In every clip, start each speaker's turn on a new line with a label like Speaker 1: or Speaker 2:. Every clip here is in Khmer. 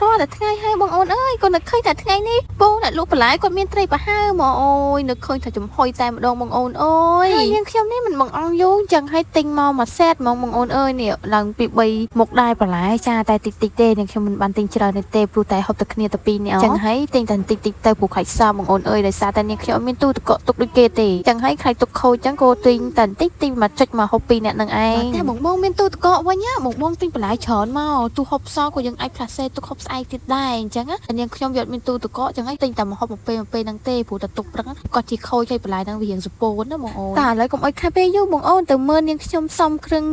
Speaker 1: រត់តែថ្ងៃហើយបងអូនអើយក៏នឹកឃើញតែថ្ងៃនេះបងអ្នកលក់បន្លែគាត់មានត្រីប្រហើមកអូយនឹកឃើញថាចំហុយតែម្ដងបងអូនអើយហើយនាងខ្ញុំនេះមិនបងអងយូរចឹងឲ្យទិញមកសែតហ្មងបងអូនអើយនេះឡើងពី3មុខដែរបន្លែចាតែតិចទេនាងខ្ញុំមិនបានទិញច្រើនទេព្រោះតែហូបតែគ្នាតែ2នាក់ចឹងហើយទិញតែតិចទៅព្រោះខ្លាចសបងអូនអើយដោយសារតែនាងខ្ញុំអត់មានទូទឹកកកទុកដូចគេទេចឹងហើយខ្លាចទុកខូចចឹងក៏ទិញតែតិចមកចុចមកហូប2នាក់នឹងឯងតែបងមានទូទឹកកកវិញបងទិញបន្លែច្រើនមកទូហូបសក៏យើងអាចផ្លាស់សេទុកហូបស្អែកទៀតដែរអញ្ចឹងនាងខ្ញុំយកមានទូទឹកកកចឹងហើយទិញតែមកហូបមកពេលហ្នឹងទេព្រោះតែទុកព្រឹកគាត់ជាខូចហើយបន្លែហ្នឹងវារៀងសពោនណាបងអូនតែឥឡូវកុំអុយខាត់ពេកយូរបងអូនទៅមើលនាងខ្ញុំសំគ្រឿង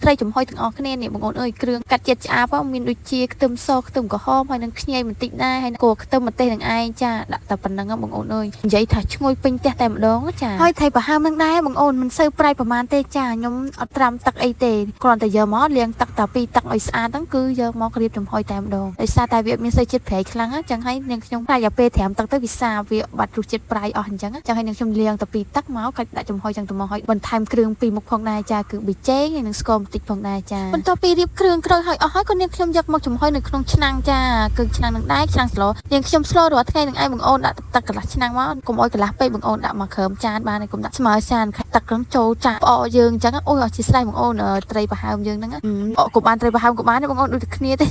Speaker 1: ត្រីចំហុយទាំងអស់គ្នានេះបងអូនអើយគ្រឿងកាត់ជាតិឆ្អាបមានដូចជាខ្ទឹមសខ្ទឹមក្រហមហើយនឹងខ្ញីបន្តិចដែរហើយគោខ្ទឹមម្ទេសនឹងឯងចាដាក់តែប៉ុណ្្នឹងបងអូនអើយនិយាយថាឈ្ងុយពេញផ្ទះតែម្ដងចាហើយត្រីប្រហើមនឹងដែរបងអូនមិនសូវប្រៃប្រហែលទេចាខ្ញុំអត់ត្រាំទឹកអីទេគ្រាន់តែយកមកលាងទឹកតែ2ទឹកឲ្យស្អាតហ្នឹងគឺយកមករៀបចំហុយតែម្ដងដោយសារតែវាមានសូវជាតិប្រៃខ្លាំងចឹងហើយនាងខ្ញុំខ្លាចដល់ពេលត្រាំទឹកទៅវាសាវាបាត់រសជាតិប្រៃអស់អញ្ចឹងហើយនាងខ្ញុំលាងតែ2ទឹកមកកាច់ដាក់ចំហុយចឹងទៅមកហើយបន្ថែមគ្រឿង2មុខផងដែរចាគឺប៊ីចេងហើយនឹងស្ករបន្តិចផងដែរចាបន្ទាប់ពីរៀបគ្រឿងក្រូចហើយអស់ហើយក៏នាងខ្ញុំយកមកចំហុយនៅក្នុងឆ្នាំងចាគឺឆ្នាំងនឹងដែរឆ្នាំងស្លនាងខ្ញុំស្លរាល់ថ្ងៃនឹងឯងបងអូនដាក់ទឹកកន្លះឆ្នាំងមកកុំអោយកន្លះពេកបងអូនដាក់មកក្រោមចានបានហើយកុំដាក់ស្មើចានខាច់ទឹកហ្នឹងចូលចានផ្អកយើងអញ្ចឹងអូយអត់ជាស្រ័យបងអូនត្រីប្រហើមយើងហ្នឹងកុំបានត្រីប្រហើមកុំបានទេបងអូនដូចតែគ្នាទេ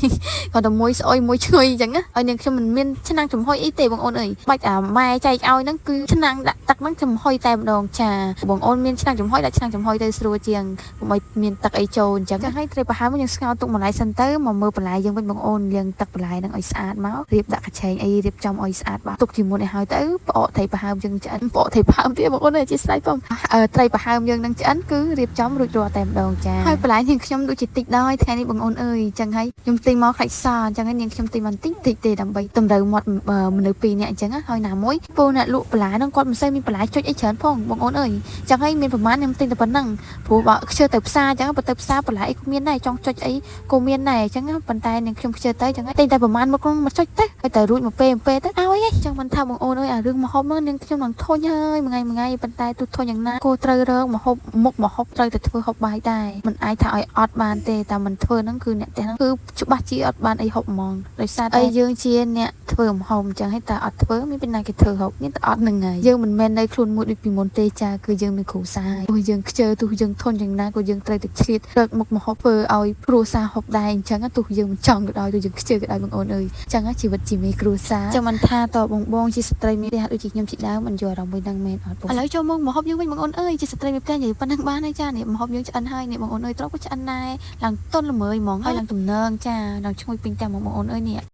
Speaker 1: គាត់តែមួយស្អុយមួយឈ្ងុយអញ្ចឹងហើយនាងខ្ញុំមិនមានឆ្នាំងចំហុយអីទេបងអូនអើយបាច់អាម៉ែចែកឲ្យហ្នឹងគឺឆ្នាំងដាក់ទឹកហ្នឹងចំហុយតែម្ដងចាបងអូនមានឆ្នាំងចំហុយដាក់ឆ្នាំងចំហុយទៅស្រួលជាងកុំឲ្យមានទឹកអីចូលអញ្ចឹងហើយត្រីប្រហើមយើងស្ងោរទុកមួយឡែកសិនទៅមកមើលបន្លែយើងវិញបងអូនលាងទឹកបន្លែហ្នឹងឲ្យស្អាតមករៀបដាក់កញ្ឆេងអីរៀបចំឲ្យស្អាតបាទទុកជាមួយឲ្យហើយទៅផ្អកត្រីប្រហើមយើងឆ្អិនផ្អកត្រីប្រហើមទៀតបងអូនអើយជាស្រ័យបងត្រីប្រហើមយើងនឹងឆ្អិនគឺរៀបចំរួចរាល់តែម្ដងចាហើយបន្លែនាងខ្ញុំដូចជាតិចដែរថ្ងៃនេះបងអូនអើយអញ្ចឹងហើយខ្ញុំទិញមកខ្លាច់សអញ្ចឹងហើយនាងខ្ញុំទិញបន្តិចទេដើម្បីតម្រូវមាត់មនុស្ស2នាក់អញ្ចឹងហើយណាមួយពូអ្នកលក់បន្លែហ្នឹងគាត់មិនសូវមានបន្លែចុចអីច្រើនផងបងអូនអើយអញ្ចឹងហើយមានប្រមាណខ្ញុំទិញតែប៉ុណ្ណឹងព្រោះបើខ្ជិលទៅផ្សារអញ្ចឹងបើទៅផ្សារបន្លែអីក៏មានដែរចង់ចុចអីក៏មានដែរអញ្ចឹងប៉ុន្តែនាងខ្ញុំខ្ជិលទៅអញ្ចឹងទិញតែប្រមាណមកចុចទៅហើយតែរួចមកពេលទៅឲ្យអីអញ្ចឹងមិនថាបងអូនអើយអារឿងម្ហូបហ្នឹងនាងខ្ញុំនឹងធុញហើយមួយថ្ងៃប៉ុន្តែទោះធុញយ៉ាងណាក៏ត្រូវរកម្ហូបមុខម្ហូបត្រូវតែធ្វើហូបបាយដែរមិនអាចថាឲ្យអត់បានទេតែមិនធ្វើហ្នឹងគឺអ្នកផ្ទះហ្នឹងគឺច្បាស់ជាអត់បានអីហូបហ្មងដោយសារតែយើងជាអ្នកធ្វើម្ហូបអញ្ចឹងហើយតែអត់ធ្វើមានពេលណាគេធ្វើហូបមានតែអត់នឹងហើយយើងមិនមែននៅខ្លួនមួយដូចពីមុនទេចាគឺយើងមានគ្រួសារហើយទោះយើងខ្ជិលទោះយើងធន់យ៉ាងណាក៏យើងត្រូវតែឆ្លៀតរកមុខម្ហូបធ្វើឲ្យគ្រួសារហូបដែរអញ្ចឹងទោះយើងមិនចង់ក៏ដោយទោះយើងខ្ជិលក៏ដោយបងអូនអើយអញ្ចឹងជីវិតជាមេគ្រួសារចាំមិនថាតបងជាស្ត្រីមានផ្ទះដូចជាខ្ញុំជាដើមមិនយល់អារម្មណ៍មួយហ្នឹងមែនអត់បងឥឡូវចូលមកម្ហូបយើងវិញបងអូនអើយជាស្ត្រីមានផ្ទះនិយាយប៉ុណ្ណឹងបានហើយចានេះម្ហូបយើងឆ្អិនហើយនេះបងអូនអើយត្រូវក៏ឆ្អិនដែរឡើងទន់ល្មើយហ្មងហើយឡើងទំនើងចាឡើងឈ្ងុយពេញតែហ្មងបងអូនអើយនេះ